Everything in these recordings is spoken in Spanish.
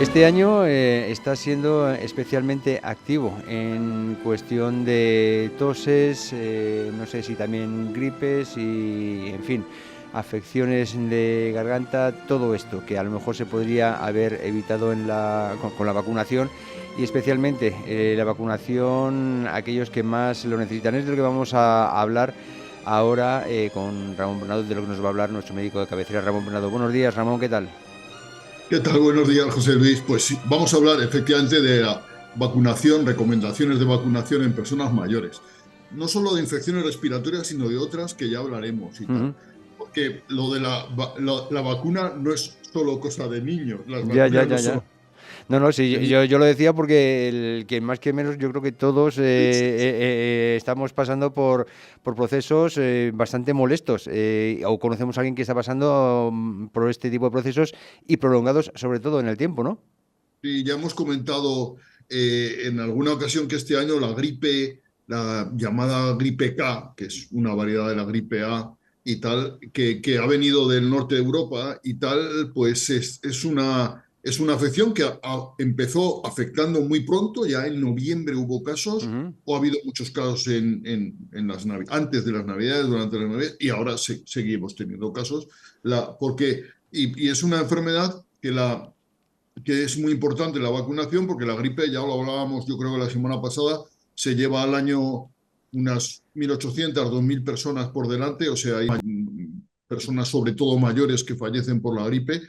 Este año está siendo especialmente activo en cuestión de toses, no sé si también gripes y, en fin, afecciones de garganta, todo esto que a lo mejor se podría haber evitado con la vacunación y especialmente la vacunación a aquellos que más lo necesitan. Es de lo que vamos a hablar ahora con Ramón Bernardo, de lo que nos va a hablar nuestro médico de cabecera, Ramón Bernardo. Buenos días, Ramón, ¿qué tal? ¿Qué tal? Buenos días, José Luis. Pues sí, vamos a hablar efectivamente de la vacunación, recomendaciones de vacunación en personas mayores. No solo de infecciones respiratorias, sino de otras que ya hablaremos y tal. Ujú. Porque lo de la vacuna no es solo cosa de niños. Las Ya, ya, vacunas no ya, solo ya. No, no, de sí, niños. yo lo decía porque el que más que menos yo creo que todos estamos pasando por procesos bastante molestos o conocemos a alguien que está pasando por este tipo de procesos y prolongados sobre todo en el tiempo, ¿no? Y ya hemos comentado en alguna ocasión que este año la gripe, la llamada gripe K, que es una variedad de la gripe A y tal, que ha venido del norte de Europa y tal, pues es una afección que empezó afectando muy pronto, ya en noviembre hubo casos, Ujú. o ha habido muchos casos antes de las Navidades, durante las Navidades, y ahora seguimos teniendo casos, y es una enfermedad que es muy importante la vacunación, porque la gripe, ya lo hablábamos yo creo que la semana pasada, se lleva al año unas 1.800, 2.000 personas por delante, o sea, hay personas sobre todo mayores que fallecen por la gripe,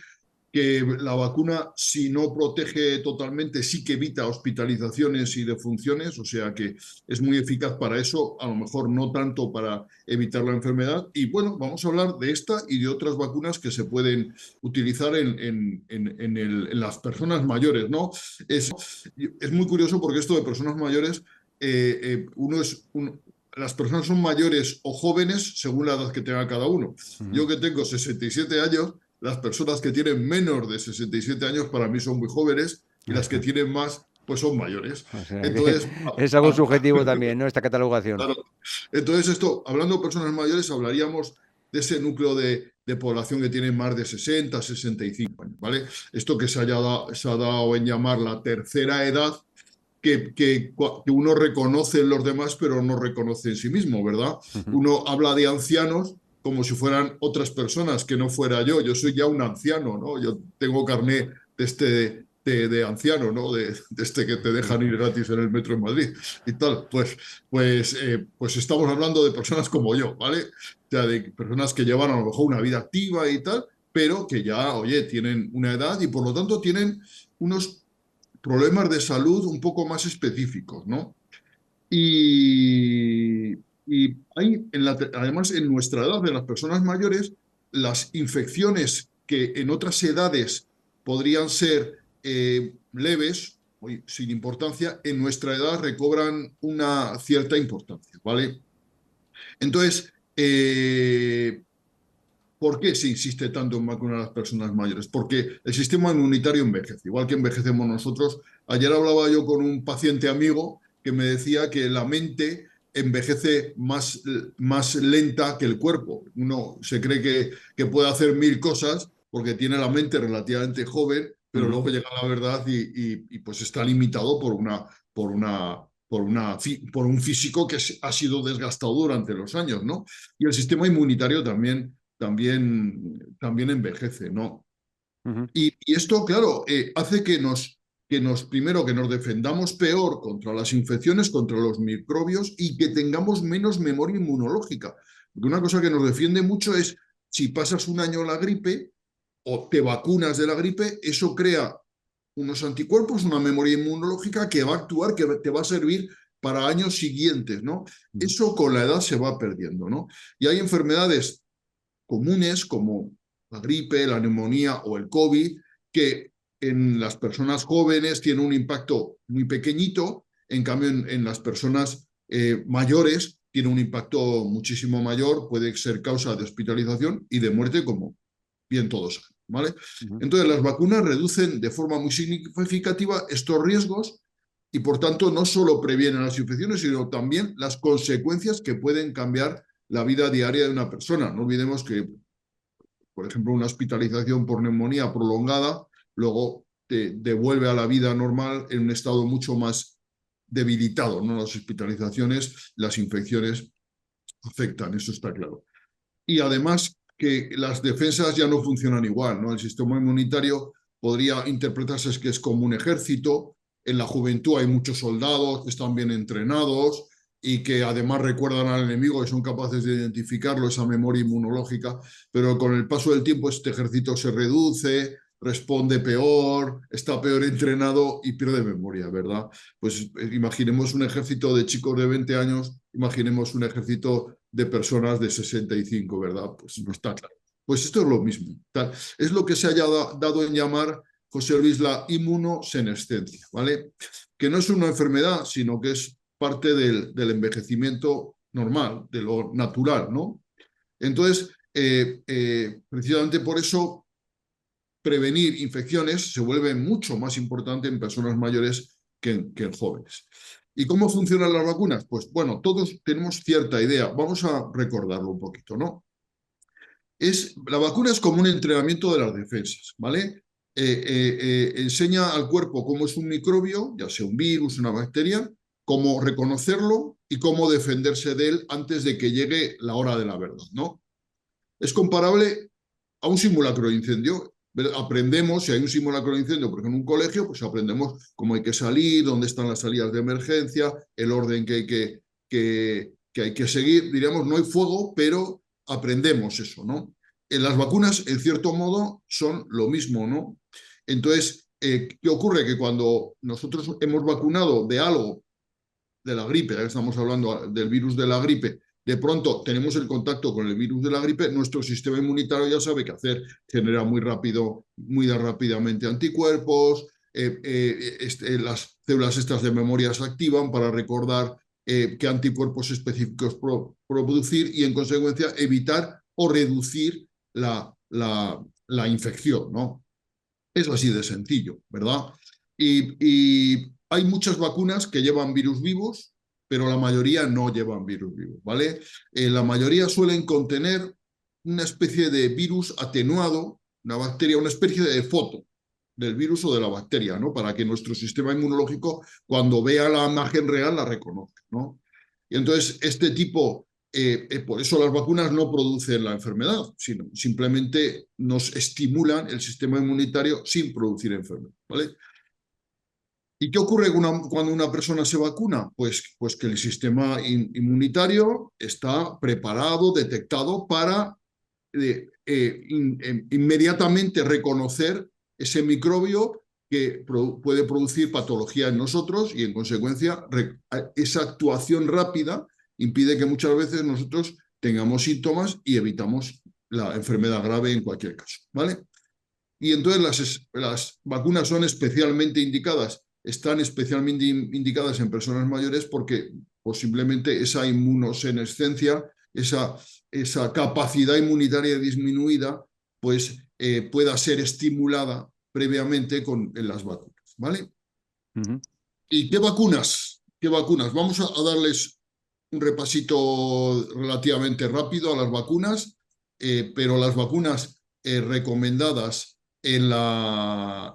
que la vacuna, si no protege totalmente, sí que evita hospitalizaciones y defunciones, o sea que es muy eficaz para eso, a lo mejor no tanto para evitar la enfermedad. Y bueno, vamos a hablar de esta y de otras vacunas que se pueden utilizar en las personas mayores, ¿no? Es muy curioso porque esto de personas mayores, uno es las personas son mayores o jóvenes según la edad que tenga cada uno. Ujú. Yo que tengo 67 años, las personas que tienen menos de 67 años para mí son muy jóvenes y las que tienen más pues son mayores. O sea que Entonces, es algo subjetivo también, ¿no? Esta catalogación. claro. Entonces esto, hablando de personas mayores, hablaríamos de ese núcleo de población que tiene más de 60, 65 años, ¿vale? Esto que se ha dado en llamar la tercera edad, que uno reconoce en los demás, pero no reconoce en sí mismo, ¿verdad? Ujú. Uno habla de ancianos como si fueran otras personas, que no fuera yo. Yo soy ya un anciano, ¿no? Yo tengo carné de anciano, ¿no? De este que te dejan ir gratis en el metro en Madrid y tal. Pues estamos hablando de personas como yo, ¿vale? O sea, de personas que llevan a lo mejor una vida activa y tal, pero que ya, oye, tienen una edad y por lo tanto tienen unos problemas de salud un poco más específicos, ¿no? Y, y hay, además, en nuestra edad, de las personas mayores, las infecciones que en otras edades podrían ser leves, sin importancia, en nuestra edad recobran una cierta importancia, ¿vale? Entonces, ¿por qué se insiste tanto en vacunar a las personas mayores? Porque el sistema inmunitario envejece, igual que envejecemos nosotros. Ayer hablaba yo con un paciente amigo que me decía que la mente envejece más lenta que el cuerpo. Uno se cree que puede hacer mil cosas porque tiene la mente relativamente joven, pero Ujú. luego llega la verdad pues está limitado por un físico que ha sido desgastado durante los años, ¿no? Y el sistema inmunitario también envejece, ¿no? Ujú. Y esto, claro, hace primero, que nos defendamos peor contra las infecciones, contra los microbios y que tengamos menos memoria inmunológica. Porque una cosa que nos defiende mucho es si pasas un año la gripe o te vacunas de la gripe, eso crea unos anticuerpos, una memoria inmunológica que va a actuar, que te va a servir para años siguientes, ¿no? Ujú. Eso con la edad se va perdiendo, ¿no? Y hay enfermedades comunes como la gripe, la neumonía o el COVID, que en las personas jóvenes tienen un impacto muy pequeñito, en cambio en las personas mayores tiene un impacto muchísimo mayor, puede ser causa de hospitalización y de muerte, como bien todos saben, ¿vale? Ujú. Entonces las vacunas reducen de forma muy significativa estos riesgos y por tanto no solo previenen las infecciones, sino también las consecuencias que pueden cambiar la vida diaria de una persona. No olvidemos que, por ejemplo, una hospitalización por neumonía prolongada luego te devuelve a la vida normal en un estado mucho más debilitado, ¿no? Las hospitalizaciones, las infecciones afectan, eso está claro. Y además que las defensas ya no funcionan igual, ¿no? El sistema inmunitario podría interpretarse que es como un ejército. En la juventud hay muchos soldados que están bien entrenados y que además recuerdan al enemigo y son capaces de identificarlo, esa memoria inmunológica, pero con el paso del tiempo este ejército se reduce, responde peor, está peor entrenado y pierde memoria, ¿verdad? Pues imaginemos un ejército de chicos de 20 años, imaginemos un ejército de personas de 65, ¿verdad? Pues no está claro. Pues esto es lo mismo. Tal. Es lo que se haya dado en llamar, José Luis, la inmunosenescencia, ¿vale? Que no es una enfermedad, sino que es parte del envejecimiento normal, de lo natural, ¿no? Entonces, precisamente por eso, prevenir infecciones se vuelve mucho más importante en personas mayores que en jóvenes. ¿Y cómo funcionan las vacunas? Pues bueno, todos tenemos cierta idea. Vamos a recordarlo un poquito, ¿no? La vacuna es como un entrenamiento de las defensas, ¿vale? Enseña al cuerpo cómo es un microbio, ya sea un virus, una bacteria, cómo reconocerlo y cómo defenderse de él antes de que llegue la hora de la verdad, ¿no? Es comparable a un simulacro de incendio. Aprendemos, si hay un simulacro de incendio, porque en un colegio, pues aprendemos cómo hay que salir, dónde están las salidas de emergencia, el orden que hay que seguir. Diríamos, no hay fuego, pero aprendemos eso, ¿no? En las vacunas, en cierto modo, son lo mismo, ¿no? Entonces, ¿qué ocurre? Que cuando nosotros hemos vacunado de algo, de la gripe, ya que estamos hablando del virus de la gripe, de pronto tenemos el contacto con el virus de la gripe, nuestro sistema inmunitario ya sabe qué hacer, genera muy rápido, muy rápidamente anticuerpos, las células estas de memoria se activan para recordar qué anticuerpos específicos producir y en consecuencia evitar o reducir la infección, ¿no? Es así de sencillo, ¿verdad? Y hay muchas vacunas que llevan virus vivos, pero la mayoría no llevan virus vivos, ¿vale? La mayoría suelen contener una especie de virus atenuado, una bacteria, una especie de foto del virus o de la bacteria, ¿no? Para que nuestro sistema inmunológico, cuando vea la imagen real, la reconozca, ¿no? Y entonces, este tipo por eso las vacunas no producen la enfermedad, sino simplemente nos estimulan el sistema inmunitario sin producir enfermedad, ¿vale? ¿Y qué ocurre cuando una persona se vacuna? Pues que el sistema inmunitario está preparado, detectado para inmediatamente reconocer ese microbio que puede producir patología en nosotros y en consecuencia esa actuación rápida impide que muchas veces nosotros tengamos síntomas y evitamos la enfermedad grave en cualquier caso, ¿vale? Y entonces las vacunas son especialmente indicadas, están especialmente indicadas en personas mayores porque posiblemente esa inmunosenescencia, esa capacidad inmunitaria disminuida, pues pueda ser estimulada previamente en las vacunas, ¿vale? Ujú. ¿Y qué vacunas? ¿Qué vacunas? Vamos a darles un repasito relativamente rápido a las vacunas, pero las vacunas recomendadas en las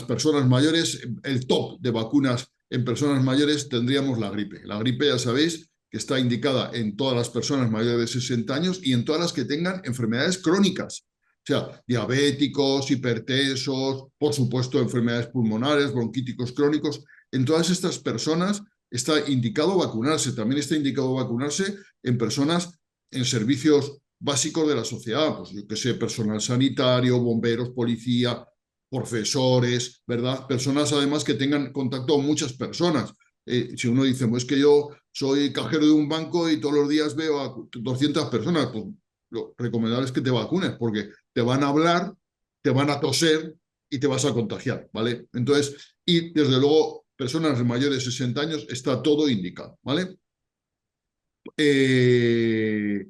personas mayores, el top de vacunas en personas mayores tendríamos la gripe. La gripe, ya sabéis, que está indicada en todas las personas mayores de 60 años y en todas las que tengan enfermedades crónicas. O sea, diabéticos, hipertensos, por supuesto, enfermedades pulmonares, bronquíticos crónicos. En todas estas personas está indicado vacunarse. También está indicado vacunarse en personas en servicios básicos de la sociedad, pues yo que sé, personal sanitario, bomberos, policía, profesores, ¿verdad? Personas además que tengan contacto con muchas personas. Si uno dice, pues que yo soy cajero de un banco y todos los días veo a 200 personas, pues lo recomendable es que te vacunes porque te van a hablar, te van a toser y te vas a contagiar, ¿vale? Entonces, y desde luego, personas mayores de 60 años está todo indicado, ¿vale? Eh,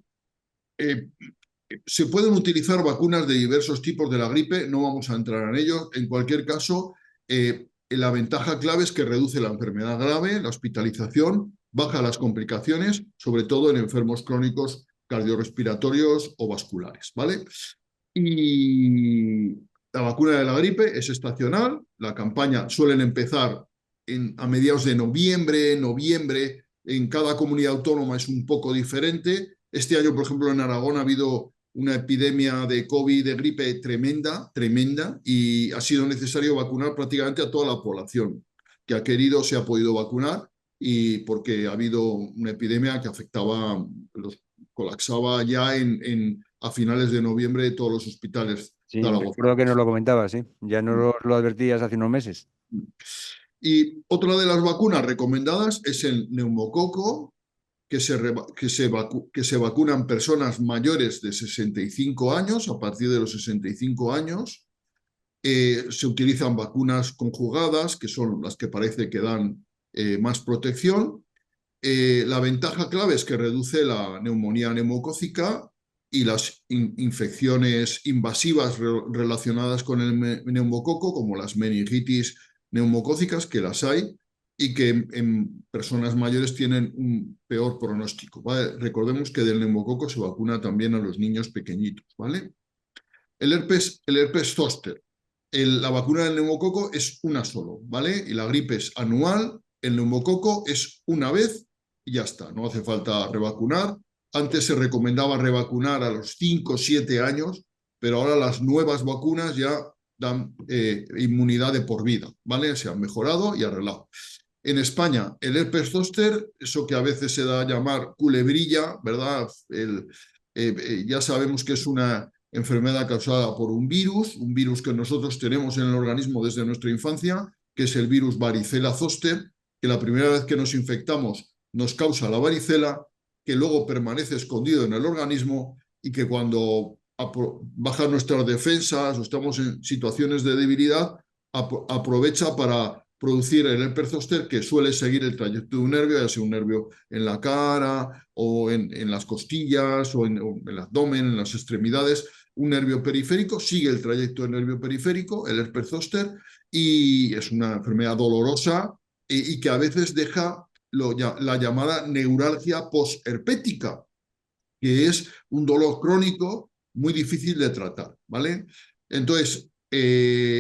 se pueden utilizar vacunas de diversos tipos de la gripe, no vamos a entrar en ello. En cualquier caso, la ventaja clave es que reduce la enfermedad grave, la hospitalización, baja las complicaciones, sobre todo en enfermos crónicos cardiorrespiratorios o vasculares, ¿vale? Y La vacuna de la gripe es estacional, la campaña suelen empezar a mediados de noviembre, en cada comunidad autónoma es un poco diferente. Este año, por ejemplo, en Aragón ha habido una epidemia de COVID, de gripe tremenda, y ha sido necesario vacunar prácticamente a toda la población que ha querido, se ha podido vacunar, y porque ha habido una epidemia que afectaba, colapsaba ya a finales de noviembre todos los hospitales Sí, recuerdo que nos zaragozantes. lo comentabas, sí. Ya nos lo advertías hace unos meses. Y otra de las vacunas recomendadas es el neumococo, que se vacunan personas mayores de 65 años, a partir de los 65 años. Se utilizan vacunas conjugadas, que son las que parece que dan más protección. La ventaja clave es que reduce la neumonía neumocócica y las infecciones invasivas relacionadas con el neumococo, como las meningitis neumocócicas, que las hay, y que en personas mayores tienen un peor pronóstico, ¿vale? Recordemos que del neumococo se vacuna también a los niños pequeñitos, ¿vale? El herpes zóster. La vacuna del neumococo es una solo, ¿vale? Y la gripe es anual, el neumococo es una vez y ya está, no hace falta revacunar. Antes se recomendaba revacunar a los 5 o 7 años, pero ahora las nuevas vacunas ya dan inmunidad de por vida, ¿vale? Se han mejorado y arreglado. En España, el herpes zóster, eso que a veces se da a llamar culebrilla, ¿verdad? Ya sabemos que es una enfermedad causada por un virus que nosotros tenemos en el organismo desde nuestra infancia, que es el virus varicela zoster, que la primera vez que nos infectamos nos causa la varicela, que luego permanece escondido en el organismo y que cuando bajan nuestras defensas o estamos en situaciones de debilidad, aprovecha para producir el herpes zóster, que suele seguir el trayecto de un nervio, ya sea un nervio en la cara o en las costillas o en el abdomen, en las extremidades. Un nervio periférico sigue el trayecto del nervio periférico, el herpes zóster, y es una enfermedad dolorosa y que a veces deja la llamada neuralgia posherpética, que es un dolor crónico muy difícil de tratar, ¿vale? Entonces,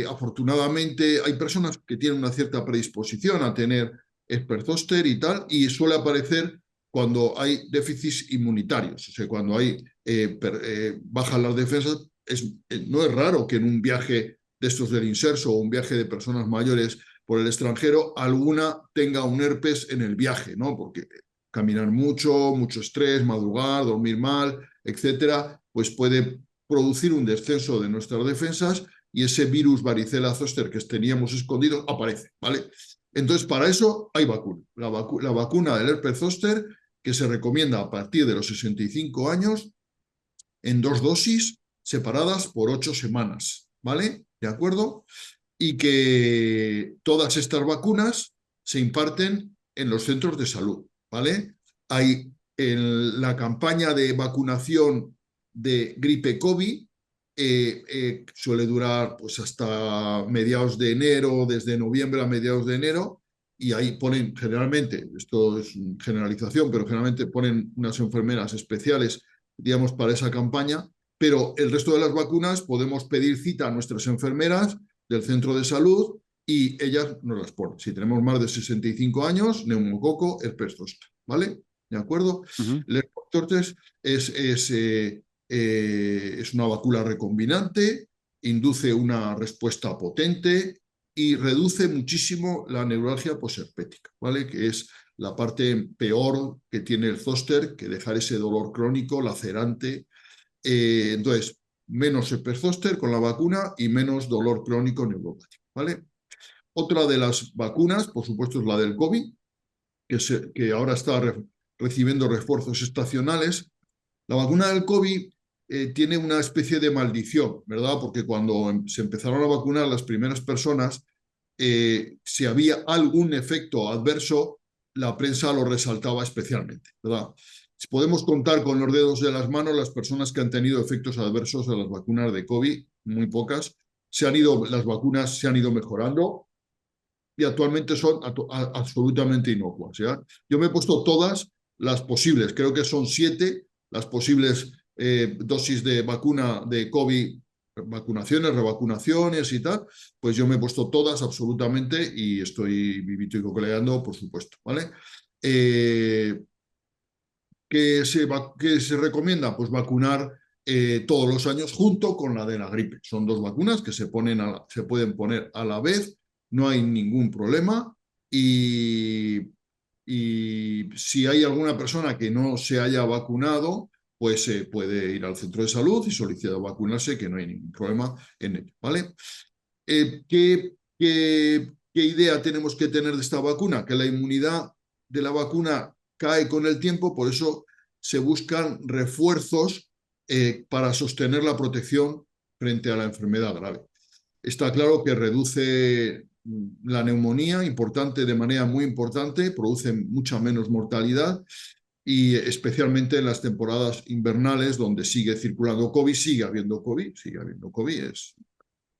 afortunadamente hay personas que tienen una cierta predisposición a tener herpes zóster y tal, y suele aparecer cuando hay déficits inmunitarios, o sea, cuando hay bajan las defensas. No es raro que en un viaje de estos del inserso o un viaje de personas mayores por el extranjero, alguna tenga un herpes en el viaje, ¿no? Porque caminar mucho estrés, madrugar, dormir mal, etcétera, pues puede producir un descenso de nuestras defensas y ese virus varicela zoster que teníamos escondido aparece, ¿vale? Entonces, para eso hay vacuna. La vacuna del herpes zoster, que se recomienda a partir de los 65 años, en 2 dosis separadas por 8 semanas, ¿vale? ¿De acuerdo? Y que todas estas vacunas se imparten en los centros de salud, ¿vale? Hay la campaña de vacunación de gripe COVID, suele durar pues hasta mediados de enero, desde noviembre a mediados de enero, y ahí ponen generalmente, esto es generalización, pero generalmente ponen unas enfermeras especiales, digamos, para esa campaña, pero el resto de las vacunas podemos pedir cita a nuestras enfermeras del centro de salud y ellas nos las ponen. Si tenemos más de 65 años, neumococo, herpes zóster, ¿vale? ¿De acuerdo? El herpes zóster es una vacuna recombinante, induce una respuesta potente y reduce muchísimo la neuralgia posherpética, ¿vale? Que es la parte peor que tiene el zóster, que dejar ese dolor crónico, lacerante. Entonces, menos herpes zóster con la vacuna y menos dolor crónico neuropático, ¿vale? Otra de las vacunas, por supuesto, es la del COVID, que ahora está recibiendo refuerzos estacionales. La vacuna del COVID tiene una especie de maldición, ¿verdad? Porque cuando se empezaron a vacunar las primeras personas, si había algún efecto adverso, la prensa lo resaltaba especialmente, ¿verdad? Si podemos contar con los dedos de las manos las personas que han tenido efectos adversos de las vacunas de COVID, muy pocas. Las vacunas se han ido mejorando y actualmente son absolutamente inocuas, ¿ya? Yo me he puesto todas las posibles, creo que son 7 las posibles dosis de vacuna de COVID vacunaciones, revacunaciones y tal, pues yo me he puesto todas absolutamente y estoy vivito y coleando, por supuesto, ¿vale? Eh, ¿Qué se recomienda? Pues vacunar todos los años junto con la de la gripe. Son dos vacunas que se pueden poner a la vez, no hay ningún problema y, y si hay alguna persona que no se haya vacunado, pues puede ir al centro de salud y solicitar vacunarse, que no hay ningún problema en ello, ¿vale? ¿Qué idea tenemos que tener de esta vacuna? Que la inmunidad de la vacuna cae con el tiempo, por eso se buscan refuerzos para sostener la protección frente a la enfermedad grave. Está claro que reduce la neumonía importante, de manera muy importante, produce mucha menos mortalidad y especialmente en las temporadas invernales donde sigue circulando COVID, sigue habiendo COVID, es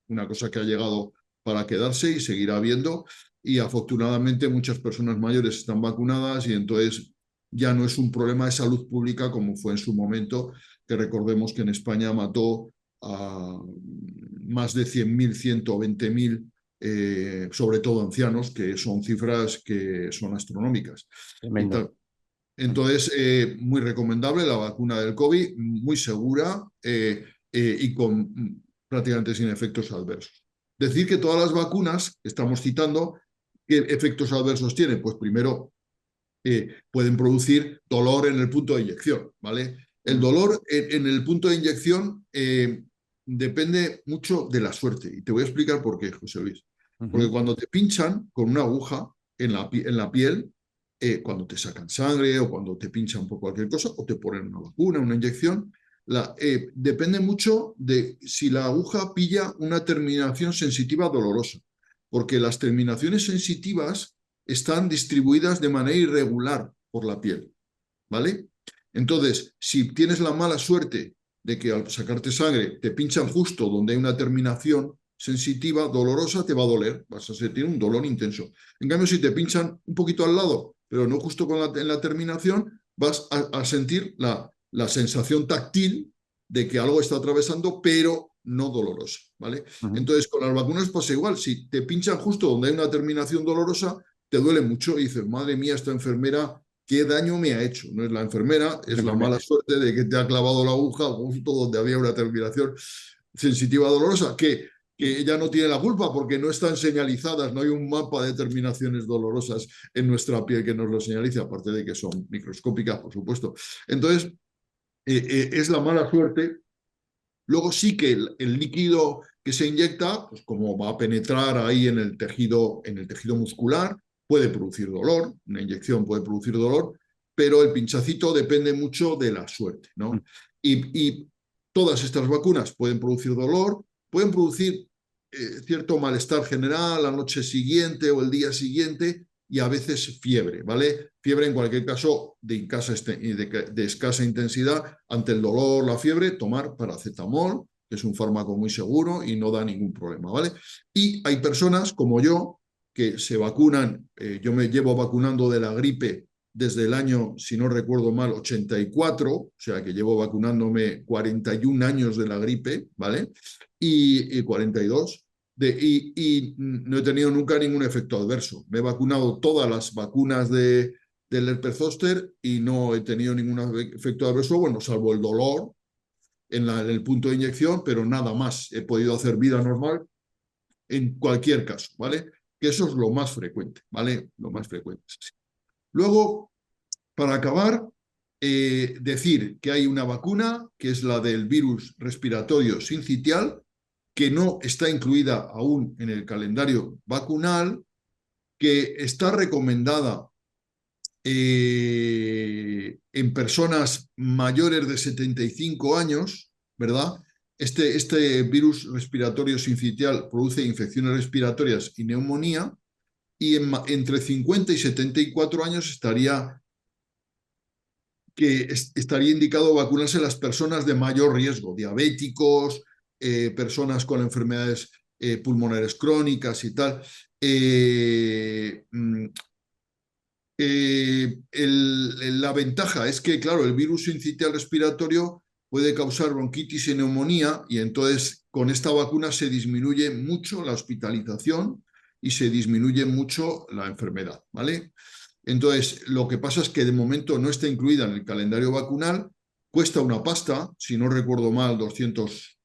una cosa que ha llegado para quedarse y seguirá habiendo. Y afortunadamente muchas personas mayores están vacunadas y entonces ya no es un problema de salud pública como fue en su momento, que recordemos que en España mató a más de 100.000, 120.000, sobre todo ancianos, que son cifras que son astronómicas. Y Tremendo. tal. Entonces, muy recomendable la vacuna del COVID, muy segura y con prácticamente sin efectos adversos. Decir que todas las vacunas que estamos citando, ¿qué efectos adversos tienen? Pues primero, pueden producir dolor en el punto de inyección, ¿vale? El dolor en el punto de inyección depende mucho de la suerte. Y te voy a explicar por qué, José Luis. Porque cuando te pinchan con una aguja en la piel, cuando te sacan sangre o cuando te pinchan por cualquier cosa, o te ponen una vacuna, una inyección, depende mucho de si la aguja pilla una terminación sensitiva dolorosa. Porque las terminaciones sensitivas están distribuidas de manera irregular por la piel, ¿vale? Entonces, si tienes la mala suerte de que al sacarte sangre te pinchan justo donde hay una terminación sensitiva, dolorosa, te va a doler, vas a sentir un dolor intenso. En cambio, si te pinchan un poquito al lado, pero no justo en la terminación, vas a sentir la sensación táctil de que algo está atravesando, pero no dolorosa, ¿vale? Entonces, con las vacunas pasa igual, si te pinchan justo donde hay una terminación dolorosa, te duele mucho y dices, madre mía, esta enfermera, ¿qué daño me ha hecho? No es la enfermera, es la mala suerte de que te ha clavado la aguja justo donde había una terminación sensitiva dolorosa, que ella no tiene la culpa porque no están señalizadas, no hay un mapa de terminaciones dolorosas en nuestra piel que nos lo señalice, aparte de que son microscópicas, por supuesto. Entonces, es la mala suerte. Luego sí que el líquido que se inyecta, pues como va a penetrar ahí en el tejido muscular, puede producir dolor, una inyección puede producir dolor, pero el pinchacito depende mucho de la suerte, ¿no? Y todas estas vacunas pueden producir dolor, pueden producir cierto malestar general la noche siguiente o el día siguiente y a veces fiebre, ¿vale? Fiebre en cualquier caso de escasa intensidad. Ante el dolor, la fiebre, tomar paracetamol, que es un fármaco muy seguro y no da ningún problema, ¿vale? Y hay personas como yo que se vacunan, yo me llevo vacunando de la gripe desde el año, si no recuerdo mal, 84, o sea que llevo vacunándome 41 años de la gripe, ¿vale? Y 42. Y no he tenido nunca ningún efecto adverso. Me he vacunado todas las vacunas del herpes zóster y no he tenido ningún efecto adverso, bueno, salvo el dolor en el punto de inyección, pero nada más. He podido hacer vida normal en cualquier caso, ¿vale? Que eso es lo más frecuente, ¿vale? Lo más frecuente. Luego, para acabar, decir que hay una vacuna, que es la del virus respiratorio sincitial, que no está incluida aún en el calendario vacunal, que está recomendada en personas mayores de 75 años, ¿verdad? Este virus respiratorio sincitial produce infecciones respiratorias y neumonía, y entre 50 y 74 años estaría indicado vacunarse las personas de mayor riesgo, diabéticos, personas con enfermedades pulmonares crónicas y tal. La ventaja es que, claro, el virus sincitial respiratorio puede causar bronquitis y neumonía, y entonces con esta vacuna se disminuye mucho la hospitalización y se disminuye mucho la enfermedad, ¿vale? Entonces, lo que pasa es que de momento no está incluida en el calendario vacunal, cuesta una pasta, si no recuerdo mal, 200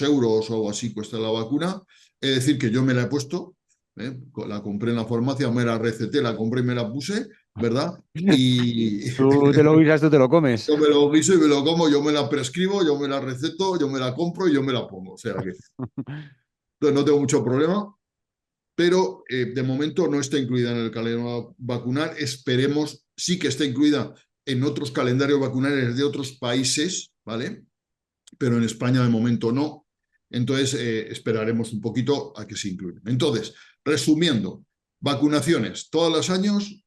euros o algo así cuesta la vacuna, es decir, que yo me la he puesto, ¿eh? La compré en la farmacia, me la receté, la compré y me la puse, ¿verdad? Y Tú te lo guisas, tú te lo comes. yo me lo guiso y me lo como, yo me la prescribo, yo me la receto, yo me la compro y yo me la pongo. O sea que entonces no tengo mucho problema, pero de momento no está incluida en el calendario vacunal. Esperemos, sí que está incluida en otros calendarios vacunales de otros países, ¿vale? Pero en España de momento no. Entonces esperaremos un poquito a que se incluya. Entonces, resumiendo, vacunaciones todos los años,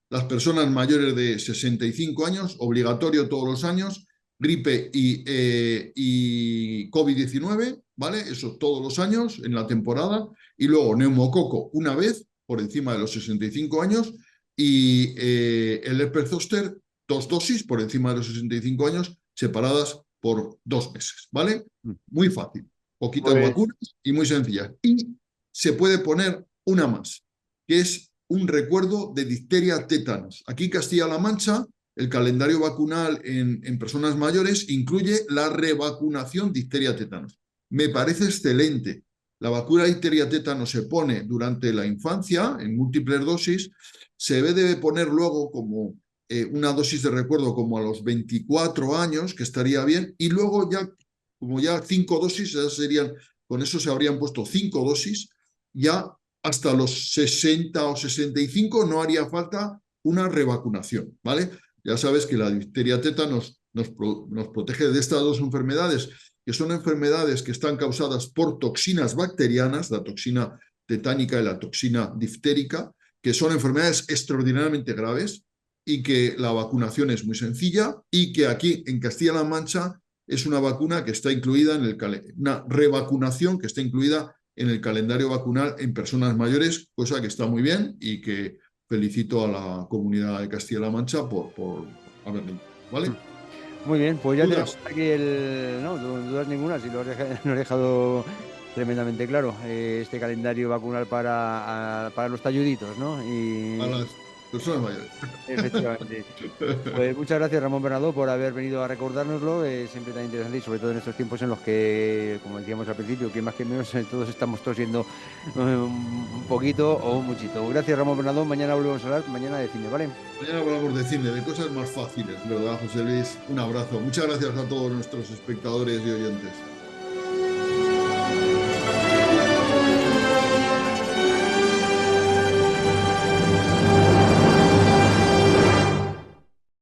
las personas mayores de 65 años, obligatorio todos los años, gripe y COVID-19, ¿vale? Eso todos los años en la temporada, y luego neumococo una vez por encima de los 65 años, y el herpes zóster, 2 dosis por encima de los 65 años, separadas por 2 meses, ¿vale? Muy fácil, poquitas Pues vacunas y muy sencillas. Y se puede poner una más, que es un recuerdo de difteria tétanos. Aquí Castilla-La Mancha, el calendario vacunal en personas mayores incluye la revacunación difteria tétanos. Me parece excelente. La vacuna de difteria tétanos se pone durante la infancia en múltiples dosis, se debe poner luego como una dosis de recuerdo como a los 24 años, que estaría bien, y luego ya, como ya 5 dosis, ya serían, con eso se habrían puesto 5 dosis, ya hasta los 60 o 65 no haría falta una revacunación, ¿vale? Ya sabes que la difteria tétanos nos protege de estas dos enfermedades, que son enfermedades que están causadas por toxinas bacterianas, la toxina tetánica y la toxina diftérica, que son enfermedades extraordinariamente graves, y que la vacunación es muy sencilla, y que aquí en Castilla-La Mancha es una vacuna que está incluida en una revacunación que está incluida en el calendario vacunal en personas mayores, cosa que está muy bien y que felicito a la comunidad de Castilla-La Mancha por haberlo incluido, ¿vale? muy bien, pues ya tenemos ¿Dudas? aquí el... No, dudas ninguna, si lo has dejado tremendamente claro. Este calendario vacunal para los talluditos, ¿no? A Y las personas mayores. efectivamente. Pues muchas gracias, Ramón Bernardo, por haber venido a recordárnoslo. Es siempre tan interesante y sobre todo en estos tiempos en los que, como decíamos al principio, que más que menos todos estamos tosiendo un poquito o un muchito. Gracias, Ramón Bernardo. Mañana volvemos a hablar, mañana de cine, ¿vale? Mañana hablamos de cine, de cosas más fáciles, ¿verdad, José Luis? Un abrazo. Muchas gracias a todos nuestros espectadores y oyentes.